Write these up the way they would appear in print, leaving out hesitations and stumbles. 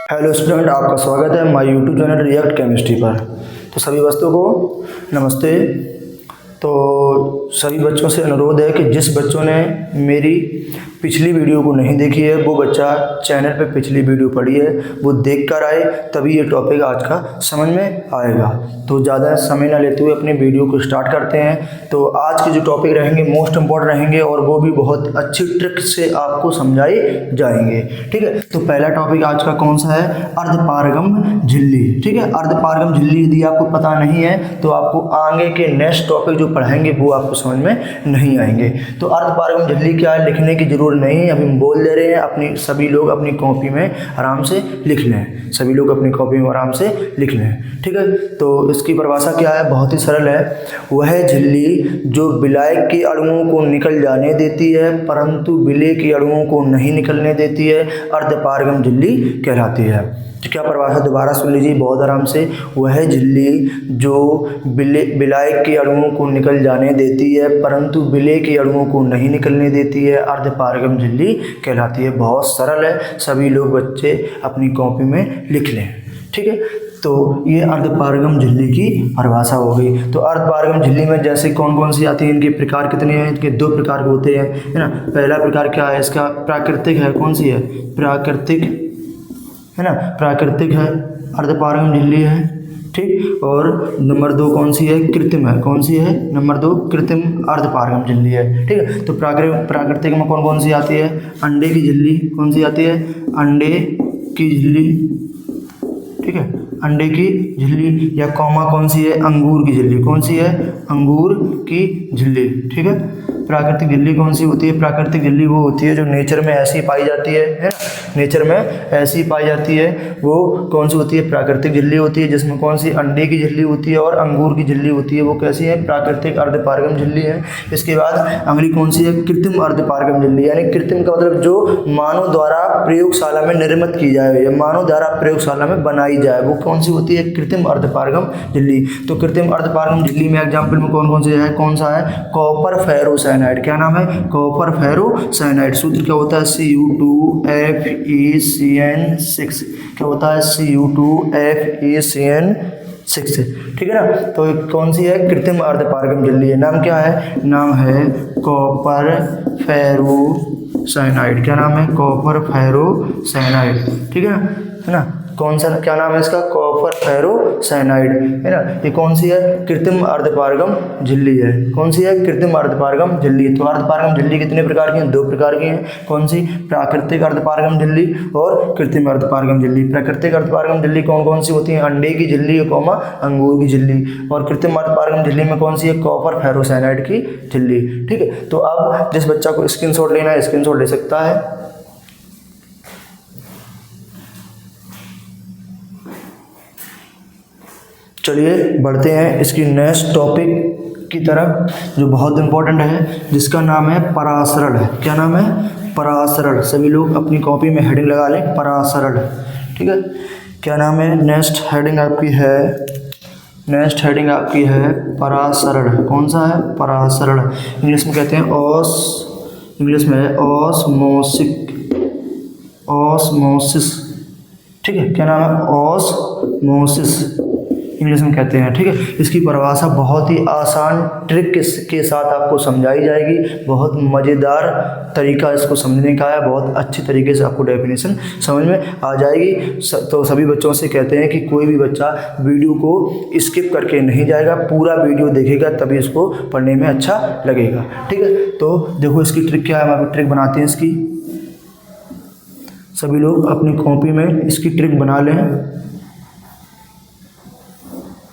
Hello student, आपका स्वागत है my YouTube channel react chemistry पर। तो सभी बच्चों को नमस्ते। तो सभी बच्चों से अनुरोध है कि जिस बच्चों ने मेरी पिछली वीडियो को नहीं देखी है वो बच्चा चैनल पे पिछली वीडियो पढ़ी है वो देख कर आए, तभी ये टॉपिक आज का समझ में आएगा। तो ज़्यादा समय ना लेते हुए अपनी वीडियो को स्टार्ट करते हैं। तो आज के जो टॉपिक रहेंगे मोस्ट इम्पॉर्टेंट रहेंगे और वो भी बहुत अच्छी ट्रिक से आपको समझाए जाएंगे। ठीक है, तो पहला टॉपिक आज का कौन सा है? अर्धपारगम झिल्ली। ठीक है, अर्धपारगम झिल्ली यदि आपको पता नहीं है तो आपको आगे के नेक्स्ट टॉपिक जो पढ़ाएंगे वो आपको समझ में नहीं आएंगे। तो अर्धपारगम झिल्ली क्या है लिखने की जरूरत नहीं है, अभी हम बोल दे रहे हैं। अपनी सभी लोग अपनी कॉपी में आराम से लिख लें, सभी लोग अपनी कॉपी में आराम से लिख लें। ठीक है, तो इसकी परिभाषा क्या है? बहुत ही सरल है। वह झिल्ली जो विलायक के अणुओं को निकल जाने देती है परंतु विलेय के अणुओं को नहीं निकलने देती है, अर्धपारगम झिल्ली कहलाती है। तो क्या परिभाषा दोबारा सुन लीजिए बहुत आराम से। वह झिल्ली जो विलायक के अणुओं को निकल जाने देती है परंतु विलेय के अणुओं को नहीं निकलने देती है, अर्धपारगम झिल्ली कहलाती है। बहुत सरल है, सभी लोग बच्चे अपनी कॉपी में लिख लें। ठीक है, तो ये अर्धपारगम झिल्ली की परिभाषा हो गई। तो अर्धपारगम झिल्ली में जैसे कौन कौन सी आती है, इनके प्रकार कितने हैं? इनके दो प्रकार के होते हैं, है ना। पहला प्रकार क्या है इसका? प्राकृतिक है। कौन सी है? प्राकृतिक, है ना, प्राकृतिक है, अर्धपारगम झिल्ली है। ठीक, और नंबर दो कौन सी है? कृत्रिम है। कौन सी है? नंबर दो कृत्रिम अर्धपारगम झिल्ली है। ठीक है, तो प्राकृतिक में कौन कौन सी आती है? अंडे की झिल्ली। कौन सी आती है? अंडे की झिल्ली। ठीक है, अंडे की झिल्ली, या कौमा कौन सी है? अंगूर की झिल्ली। कौन सी है? अंगूर की झिल्ली। ठीक है, प्राकृतिक झिल्ली कौन सी होती है? प्राकृतिक झिल्ली वो होती है जो नेचर में ऐसी पाई जाती है ना, नेचर में ऐसी पाई जाती है। वो कौन सी होती है? प्राकृतिक झिल्ली होती है, जिसमें कौन सी? अंडे की झिल्ली होती है और अंगूर की झिल्ली होती है। वो कैसी है? प्राकृतिक अर्धपारगम झिल्ली है। इसके बाद अगली कौन सी है? कृत्रिम अर्धपारगम झिल्ली। यानी कृत्रिम का मतलब जो मानव द्वारा प्रयोगशाला में निर्मित की जाए या मानव द्वारा प्रयोगशाला में बनाई जाए, वो कौन सी होती है? कृत्रिम अर्धपारगम झिल्ली। तो कृत्रिम अर्धपारगम झिल्ली में एग्जाम्पल में कौन कौन से है? कौन सा है? Copper ferrocyanide. क्या नाम है? Copper ferrocyanide. सूत्र क्या होता है? Cu2FeCN6। क्या होता है? Cu2FeCN6। ठीक है ना। तो कौन सी है? कृत्रिम अर्धपारगम झिल्ली है। नाम क्या है? नाम है कॉपर फेरोसाइनाइड। क्या नाम है? Copper ferrocyanide. ठीक है ना। कौन सा, क्या नाम है इसका? कॉपर फेरोसाइनाइड, है ना। ये कौन सी है? कृत्रिम अर्धपारगम झिल्ली है। कौन सी है? कृत्रिम अर्धपारगम झिल्ली। तो अर्धपारगम झिल्ली कितने प्रकार की हैं? दो प्रकार की हैं। कौन सी? प्राकृतिक अर्धपारगम झिल्ली और कृत्रिम अर्धपारगम झिल्ली। प्राकृतिक अर्धपारगम झिल्ली कौन कौन सी होती है? अंडे की झिल्ली, कौमा अंगूर की झिल्ली। और कृत्रिम अर्धपारगम झिल्ली में कौन सी है? कॉपर फेरोसाइनाइड की झिल्ली। ठीक है, तो अब जिस बच्चा को स्क्रीनशॉट लेना है स्क्रीनशॉट ले सकता है। चलिए बढ़ते हैं इसकी नेक्स्ट टॉपिक की तरफ जो बहुत इंपॉर्टेंट है, जिसका नाम है परासरण। क्या नाम है? परासरण। सभी लोग अपनी कॉपी में हेडिंग लगा लें, परासरण। ठीक है, क्या नाम है? नेक्स्ट हेडिंग आपकी है, नेक्स्ट हेडिंग आपकी है परासरण। कौन सा है? परासरण। इंग्लिश में कहते हैं इंग्लिश में है ऑस्मोसिस। ठीक है, क्या नाम है? ऑस्मोसिस इंग्लिश में कहते हैं। ठीक है, इसकी परिभाषा बहुत ही आसान ट्रिक के साथ आपको समझाई जाएगी। बहुत मज़ेदार तरीका इसको समझने का है, बहुत अच्छी तरीके से आपको डेफिनेशन समझ में आ जाएगी। तो सभी बच्चों से कहते हैं कि कोई भी बच्चा वीडियो को स्किप करके नहीं जाएगा, पूरा वीडियो देखेगा तभी इसको पढ़ने में अच्छा लगेगा। ठीक है, तो देखो इसकी ट्रिक क्या है, हम अभी ट्रिक बनाते हैं इसकी। सभी लोग अपनी कॉपी में इसकी ट्रिक बना लें।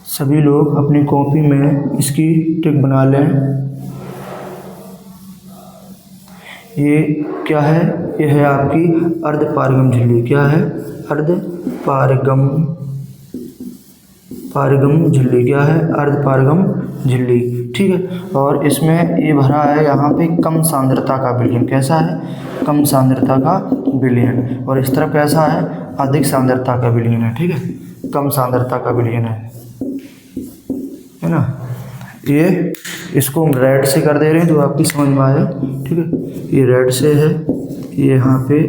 सभी लोग अपनी कॉपी में इसकी ट्रिक बना लें। ये क्या है? ये है आपकी अर्धपारगम झिल्ली। क्या है? अर्धपारगम झिल्ली। क्या है? अर्धपारगम झिल्ली। ठीक है, और इसमें ये भरा है यहाँ पे कम सांद्रता का विलयन। कैसा है? कम सांद्रता का विलयन। और इस तरफ कैसा है? अधिक सांद्रता का विलयन है। ठीक है, कम सांद्रता का विलयन है ना। ये इसको हम रेड से कर दे रहे हैं जो आपकी समझ में आए। ठीक है, ये रेड से है, ये यहाँ पे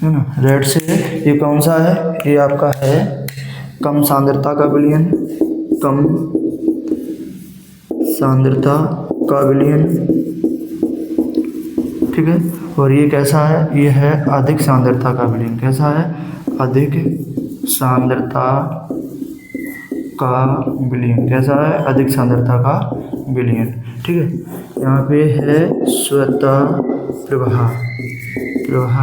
है ना, रेड से ये कौन सा है, ये आपका है कम सांद्रता का विलयन, कम सांद्रता का विलयन, ठीक है। और ये कैसा है, ये है अधिक सांद्रता का विलयन, कैसा है, अधिक सांद्रता का विलयन, कैसा है, अधिक सांद्रता का विलयन, ठीक है। यहाँ पे है स्वतः प्रवाह, प्रवाह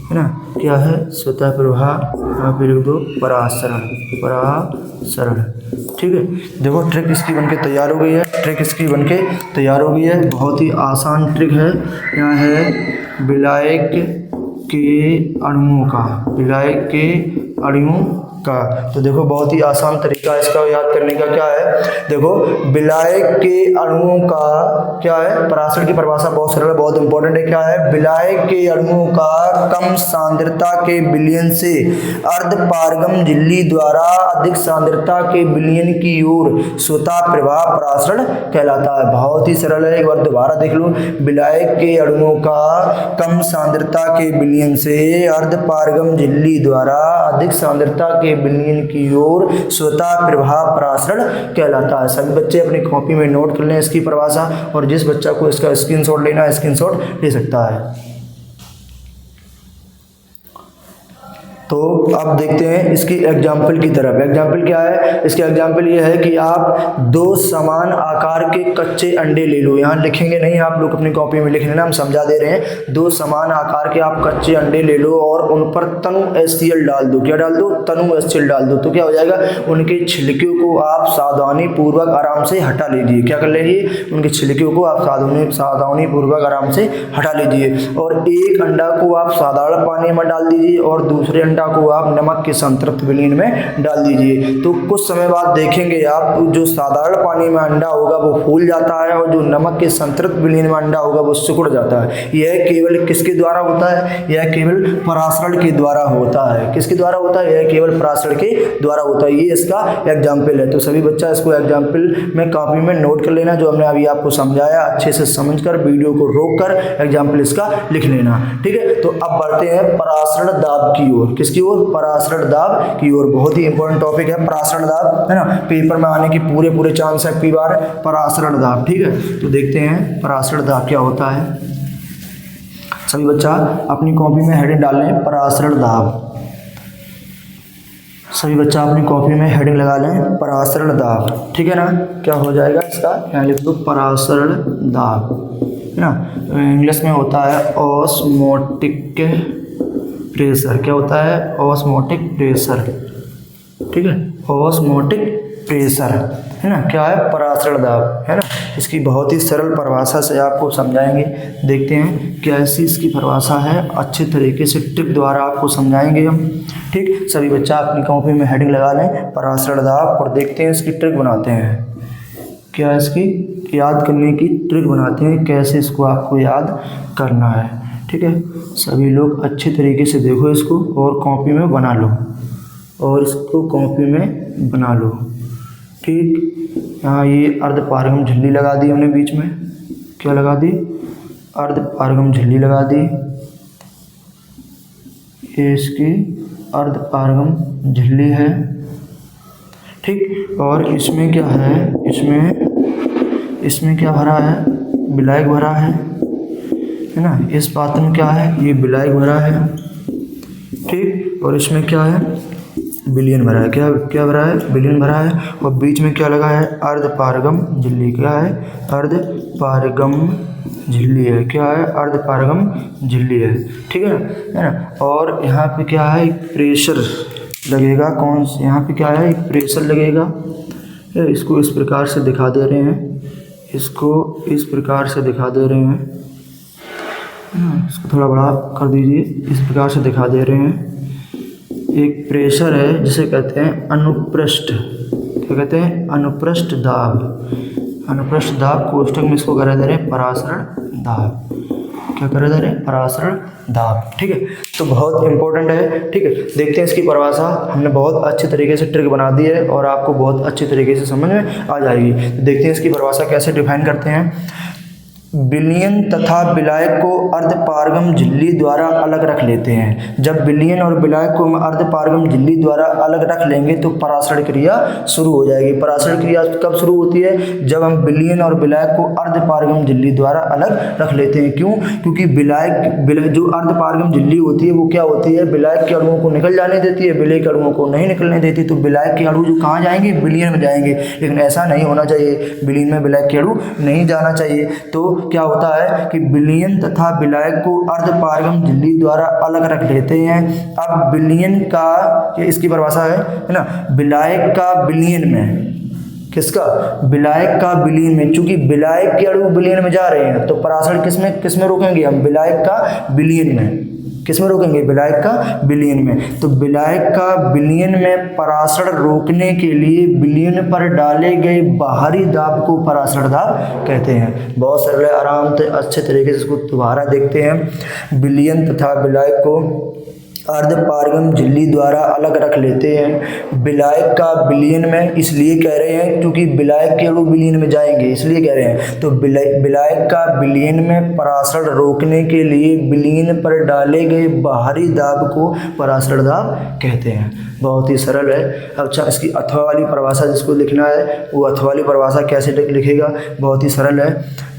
है ना, क्या है, स्वतः प्रवाह, यहाँ पे लिख दो परासरण, परासरण, ठीक है। देखो ट्रिक इसकी बनके तैयार हो गई है, ट्रिक इसकी बनके तैयार हो गई है, बहुत ही आसान ट्रिक है। यहाँ है विलायक के अणुओं का, विलायक के अणुओं का, तो देखो बहुत ही आसान तरीका है इसका याद करने का। क्या है, देखो विलायक के अणुओं का क्या है, परासरण की परिभाषा बहुत सरल है, बहुत इंपॉर्टेंट है। क्या है, विलायक के अणुओं का कम सांद्रता के विलयन से अर्ध पारगम झिल्ली द्वारा अधिक सांद्रता के विलयन की ओर स्वतः प्रवाह परासरण कहलाता है। बहुत ही सरल है, एक बार दोबारा देख लो। विलायक के अणुओं का कम सांद्रता के विलयन से अर्ध पारगम झिल्ली द्वारा अधिक सांद्रता के विलयन की ओर स्वतः प्रवाह परासरण कहलाता है। सभी बच्चे अपनी कॉपी में नोट कर लें इसकी परिभाषा, और जिस बच्चा को इसका स्क्रीनशॉट लेना है स्क्रीनशॉट ले सकता है। तो अब देखते हैं इसकी एग्जाम्पल की तरफ। एग्जाम्पल क्या है, इसके एग्जाम्पल ये है कि आप दो समान आकार के कच्चे अंडे ले लो। यहाँ लिखेंगे नहीं, आप लोग अपनी कॉपी में लिख लेना, हम समझा दे रहे हैं। दो समान आकार के आप कच्चे अंडे ले लो और उन पर तनु HCl डाल दो। क्या डाल दो, तनु HCl डाल दो। तो क्या हो जाएगा, उनके छिलके को आप सावधानी पूर्वक आराम से हटा लीजिए। क्या कर लीजिए, उनके छिलके को आप सावधानी पूर्वक आराम से हटा लीजिए। और एक अंडा को आप साधारण पानी में डाल दीजिए और दूसरे अंडा को आप नमक के संतृप्त विलयन में डाल दीजिए। तो कुछ समय बाद देखेंगे आप, जो साधारण पानी में अंडा होगा वो फूल जाता है और जो नमक के संतृप्त विलयन में अंडा होगा वो सिकुड़ जाता है। यह केवल किसके द्वारा होता है, यह केवल परासरण के द्वारा होता है। किसके द्वारा होता है, यह केवल परासरण के द्वारा होता है। ये इसका एग्जाम्पल है। तो सभी बच्चा इसको एग्जाम्पल में कॉपी में नोट कर लेना, जो हमने अभी आपको समझाया अच्छे से समझकर वीडियो को रोक कर एग्जाम्पल इसका लिख लेना, ठीक है। तो अब बढ़ते हैं परासरण दाब की ओर। किसकी ओर, परासरण दाब की ओर। बहुत ही इंपॉर्टेंट टॉपिक है परासरण दाब, है ना, पेपर में आने की पूरे चांस है कई बार परासरण दाब, ठीक है। तो देखते हैं परासरण दाब क्या होता है। सभी बच्चा अपनी कॉपी में हेडिंग डाल लें परासरण दाब। सभी बच्चा अपनी कॉपी में हेडिंग लगा लें परासरण दाब, ठीक है ना। क्या हो जाएगा इसका, यहाँ लिख दो परासरण दाब, है ना। इंग्लिश में होता है ऑस्मोटिक प्रेशर। क्या होता है, ऑस्मोटिक प्रेशर, ठीक है, ऑस्मोटिक प्रेशर, है ना। क्या है, परासरण दाब, है ना। इसकी बहुत ही सरल परिभाषा से आपको समझाएंगे। देखते हैं कैसी इसकी परिभाषा है, अच्छे तरीके से ट्रिक द्वारा आपको समझाएंगे हम, ठीक। सभी बच्चा अपनी कॉपी में हेडिंग लगा लें परासरण दाब और देखते हैं इसकी ट्रिक बनाते हैं। क्या इसकी याद करने की ट्रिक बनाते हैं, कैसे इसको आपको याद करना है, ठीक है। सभी लोग अच्छे तरीके से देखो इसको और कॉपी में बना लो, और इसको कॉपी में बना लो, ठीक। यहाँ ये अर्ध पारगम झिल्ली लगा दी हमने बीच में। क्या लगा दी, अर्ध पारगम झिल्ली लगा दी। ये इसकी अर्ध पारगम झिल्ली है, ठीक। और इसमें क्या है, इसमें क्या भरा है, विलायक भरा है ना। इस पात्र में क्या है, ये विलायक भरा है, ठीक। और इसमें क्या है, विलयन भरा है। क्या भरा है, विलयन भरा है। और बीच में क्या लगा है, अर्ध पारगम झिल्ली। क्या है, अर्ध पारगम झिल्ली है। क्या है, अर्ध पारगम झिल्ली है, ठीक है ना। और यहाँ पे क्या है, एक प्रेशर लगेगा। कौन, यहाँ पे क्या है, एक प्रेशर लगेगा। इसको इस प्रकार से दिखा दे रहे हैं, इसको इस प्रकार से दिखा दे रहे हैं, इसको थोड़ा बड़ा कर दीजिए। इस प्रकार से दिखा दे रहे हैं। एक प्रेशर है जिसे कहते हैं अनुप्रस्थ, क्या कहते हैं, अनुप्रस्थ दाब। अनुप्रस्थ दाब कोष्ठक में इसको करा दे रहे हैं परासरण दाब। क्या करा दे रहे हैं, परासरण दाब, ठीक है। तो बहुत इंपॉर्टेंट है, ठीक है। देखते हैं इसकी परिभाषा। हमने बहुत अच्छे तरीके से ट्रिक बना दी है और आपको बहुत अच्छे तरीके से समझ में आ जाएगी। तो देखते हैं इसकी परिभाषा कैसे डिफाइन करते हैं। विलयन तथा विलायक को अर्धपारगम झिल्ली द्वारा अलग रख लेते हैं। जब विलयन और विलायक को हम अर्धपारगम झिल्ली द्वारा अलग रख लेंगे तो परासरण क्रिया शुरू हो जाएगी। परासरण क्रिया कब शुरू होती है? जब हम विलयन और विलायक को अर्धपारगम झिल्ली द्वारा अलग रख लेते हैं। क्यों? क्योंकि विलायक जो अर्धपारगम झिल्ली होती है वो क्या होती है? विलायक के अणुओं को निकल जाने देती है, विलय के अणुओं को नहीं निकलने देती। तो विलायक के अणु जो कहाँ जाएंगे? विलयन में जाएंगे। लेकिन ऐसा नहीं होना चाहिए, विलयन में विलायक के अणु नहीं जाना चाहिए। तो क्या होता है कि विलयन तथा विलायक को अर्धपारगम झिल्ली द्वारा अलग रख लेते हैं। अब विलयन का, इसकी परिभाषा है ना, विलायक का विलयन में, किसका? विलायक का विलयन में। चूंकि विलायक के अणु विलयन में जा रहे हैं तो परासरण किसमें रोकेंगे हम? विलायक का विलयन में। किसमें रोकेंगे? विलायक का विलयन में। तो विलायक का विलयन में परासरण रोकने के लिए विलयन पर डाले गए बाहरी दाब को परासरण दाब कहते हैं। बहुत सरल है, आराम से अच्छे तरीके से इसको दोबारा देखते हैं। विलयन तथा विलायक को अर्धपारगम झिल्ली द्वारा अलग रख लेते हैं। विलायक का विलयन में इसलिए कह रहे हैं क्योंकि विलायक के अणु विलयन में जाएंगे, इसलिए कह रहे हैं। तो विलायक का विलयन में परासरण रोकने के लिए विलयन पर डाले गए बाहरी दाब को परासरण दाब कहते हैं। बहुत ही सरल है। अच्छा, इसकी अथवा वाली परिभाषा जिसको लिखना है वो अथवा वाली परिभाषा कैसे लिखेगा? बहुत ही सरल है।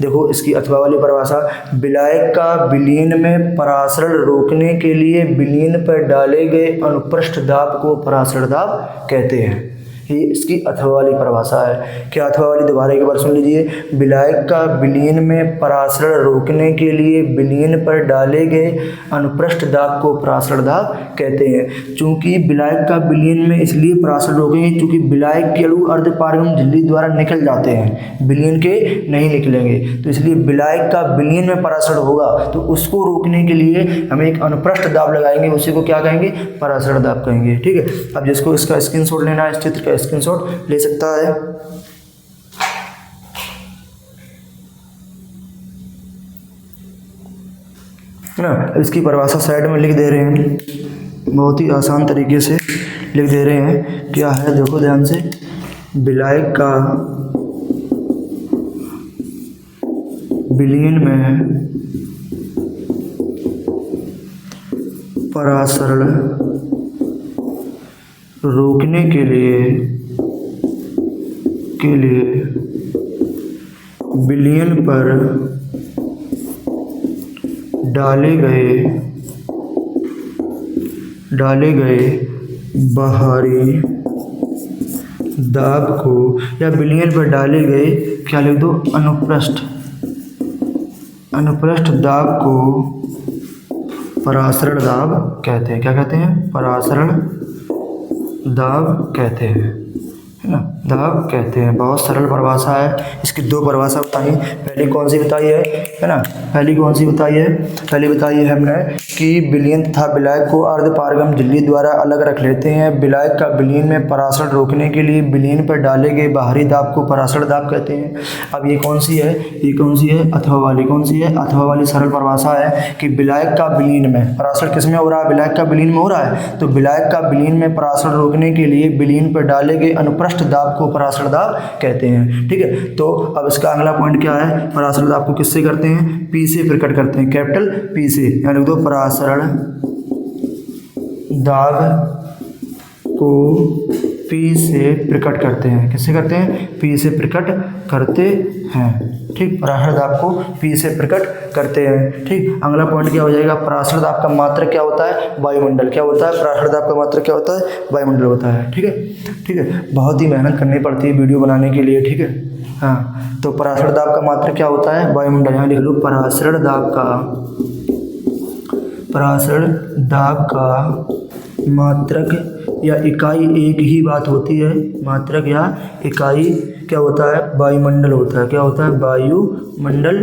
देखो इसकी अथवा वाली परिभाषा, विलायक का विलयन में परासरण रोकने के लिए विलयन पर डाले गए अनुप्रस्थ दाब को परासरण दाब कहते हैं। ये इसकी अथवा वाली परिभाषा है। क्या अथवा वाली? दोबारा एक बार सुन लीजिए। विलायक का विलयन में परासरण रोकने के लिए विलयन पर डाले गए अनुप्रस्थ दाब को परासरण दाब कहते हैं। चूंकि विलायक का विलयन में इसलिए परासरण रोकेंगे क्योंकि विलायक के अणु अर्धपारगम झिल्ली द्वारा निकल जाते हैं, विलयन के नहीं निकलेंगे। तो इसलिए विलायक का विलयन में परासरण होगा तो उसको रोकने के लिए हम एक अनुप्रस्थ दाब लगाएंगे, उसी को क्या कहेंगे? परासरण दाब कहेंगे। ठीक है। अब जिसको इसका स्क्रीनशॉट लेना है, इस चित्र का स्क्रीनशॉट ले सकता है। ना, इसकी परिभाषा साइड में लिख दे रहे हैं, बहुत ही आसान तरीके से लिख दे रहे हैं। क्या है? देखो ध्यान से। विलायक का विलयन में परासरण रोकने के लिए विलयन पर डाले गए बाहरी दाब को, या विलयन पर डाले गए, क्या लिख दो? अनुप्रस्थ दाब को परासरण दाब कहते हैं। क्या कहते हैं? परासरण दाब कहते हैं, है ना, दाब कहते हैं। बहुत सरल परिभाषा है। इसकी दो परिभाषा बताई। पहली कौन सी बताई है ना? पहली कौन सी बताई है? पहली बताई है हमने कि विलयन तथा विलायक को अर्धपारगम झिल्ली द्वारा अलग रख लेते हैं। विलायक का विलयन में परासरण रोकने के लिए विलयन पर डाले गए बाहरी दाब को परासरण दाब कहते हैं। अब ये कौन सी है? ये कौन सी है? अथवा वाली। कौन सी है? अथवा वाली सरल परिभाषा है कि विलायक का विलयन में परासरण किसमें हो रहा है? विलायक का विलयन में हो रहा है। तो विलायक का विलयन में परासरण रोकने के लिए विलयन पर डाले गए अनुप्रस्थ दाब को परासरण दाब कहते हैं। ठीक है। तो अब इसका अगला पॉइंट क्या है? परासरण दाब को किससे करते हैं? पी से प्रकट करते हैं, कैपिटल पी से। यानी लिख दो, परासरण दाब को पी से प्रकट करते हैं। किससे करते हैं? पी से प्रकट करते हैं। ठीक, परासरण दाब को पी से प्रकट करते हैं। ठीक, अगला पॉइंट क्या हो जाएगा? परासरण दाब का मात्रक क्या होता है? वायुमंडल। क्या होता है? परासरण दाब का मात्रक क्या होता है? वायुमंडल होता है। ठीक है। ठीक है, बहुत ही मेहनत करनी पड़ती है वीडियो बनाने के लिए। ठीक है। हाँ, तो परासरण दाब का मात्रक क्या होता है? वायुमंडल। यहाँ लिख लो, परासरण दाब का मात्रक या इकाई एक ही बात होती है। मात्रक या इकाई क्या होता है? वायुमंडल होता है। क्या होता है? वायुमंडल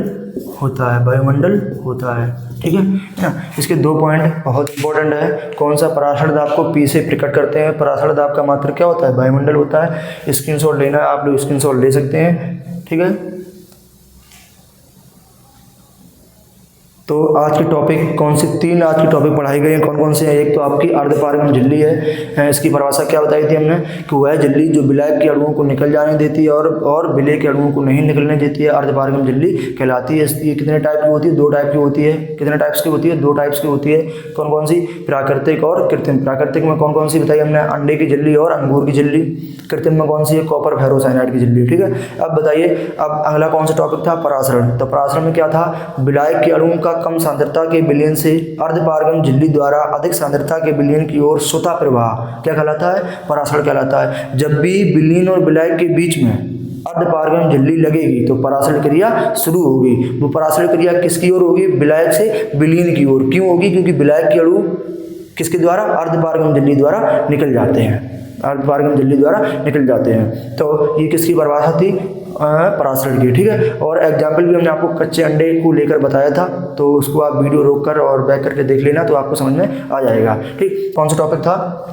होता है। वायुमंडल होता है। ठीक है ना। इसके दो पॉइंट बहुत इंपॉर्टेंट है। कौन सा? परासरण दाब को पी से प्रकट करते हैं। परासरण दाब का मात्रक क्या होता है? वायुमंडल होता है। स्क्रीनशॉट लेना है, आप लोग स्क्रीनशॉट ले सकते हैं। ठीक है। तो आज के टॉपिक कौन से 3 आज के टॉपिक पढ़ाई गए हैं, कौन कौन से हैं। एक तो आपकी अर्धपारगम झिल्ली है, इसकी परिभाषा क्या बताई थी हमने कि वह झिल्ली जो विलायक के अणुओं को निकल जाने देती है और विलेय के अणुओं को नहीं निकलने देती है, अर्धपारगम झिल्ली कहलाती है। ये कितने टाइप की होती है? 2 टाइप की होती है। कितने टाइप्स की होती है? 2 टाइप्स की होती है। कौन कौन सी? प्राकृतिक और कृत्रिम। प्राकृतिक में कौन कौन सी बताई हमने? अंडे की झिल्ली और अंगूर की झिल्ली। कृत्रिम में कौन सी है? कॉपर फेरोसाइनाइड की झिल्ली। ठीक है, अब बताइए, अब अगला कौन सा टॉपिक था? परासरण। तो परासरण में क्या था? विलायक के अणुओं का कम सांद्रता के विलयन से अर्धपारगम झिल्ली द्वारा अधिक सांद्रता के विलयन की ओर स्वतः प्रवाह क्या कहलाता है? परासरण कहलाता है। जब भी विलीन और विलायक के बीच में अर्धपारगम झिल्ली लगेगी तो परासरण क्रिया शुरू होगी। वो परासरण क्रिया किसकी ओर होगी? विलायक से विलीन की ओर। क्यों होगी? क्योंकि विलायक के अणु किसके द्वारा? अर्धपारगम झिल्ली द्वारा निकल जाते हैं, अर्धपारगम झिल्ली द्वारा निकल जाते हैं। तो ये किसकी परिभाषा थी? परासरण की। ठीक है, और एग्जाम्पल भी हमने आपको कच्चे अंडे को लेकर बताया था, तो उसको आप वीडियो रोक कर और बैक करके देख लेना, तो आपको समझ में आ जाएगा। ठीक, कौन सा टॉपिक था?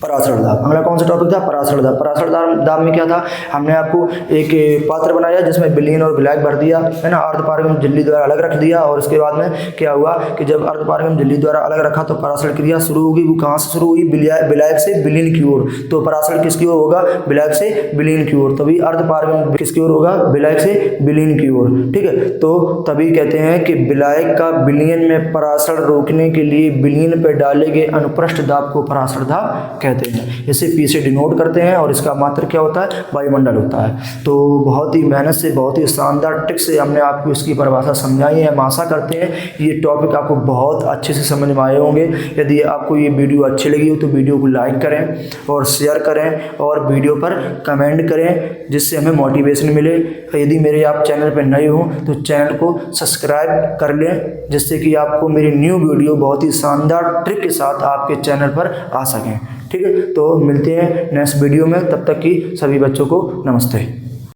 परासरण दाब। अगला कौन सा टॉपिक था? परासरण दाब। परासरण दाब में क्या था? हमने आपको एक पात्र बनाया जिसमें विलीन और विलायक भर दिया, है ना, अर्धपारगम झिल्ली द्वारा अलग रख दिया, और उसके बाद में क्या हुआ कि जब अर्धपारगम झिल्ली द्वारा अलग रखा तो परासरण क्रिया शुरू होगी। वो कहाँ से शुरू हुई? विलायक से विलीन की ओर। तो परासरण किसकी ओर होगा? विलायक से विलीन की ओर। तभी अर्धपारगम किसकी ओर होगा? विलायक से विलीन की ओर। ठीक है, तो तभी कहते हैं कि विलायक का विलयन में परासरण रोकने के लिए विलीन पर डाले गए अनुप्रस्थ दाब को परासरण दाब कहते हैं। इसे पी से डिनोट करते हैं और इसका मात्रक क्या होता है? वायुमंडल होता है। तो बहुत ही मेहनत से, बहुत ही शानदार ट्रिक से हमने आपको इसकी परिभाषा समझाई है। हम आशा करते हैं ये टॉपिक आपको बहुत अच्छे से समझ में आए होंगे। यदि आपको ये वीडियो अच्छी लगी हो तो वीडियो को लाइक करें और शेयर करें और वीडियो पर कमेंट करें, जिससे हमें मोटिवेशन मिले। यदि मेरे आप चैनल पर नए हो तो चैनल को सब्सक्राइब कर लें, जिससे कि आपको मेरी न्यू वीडियो बहुत ही शानदार ट्रिक के साथ आपके चैनल पर आ सकें। ठीक है, तो मिलते हैं नेक्स्ट वीडियो में। तब तक की सभी बच्चों को नमस्ते।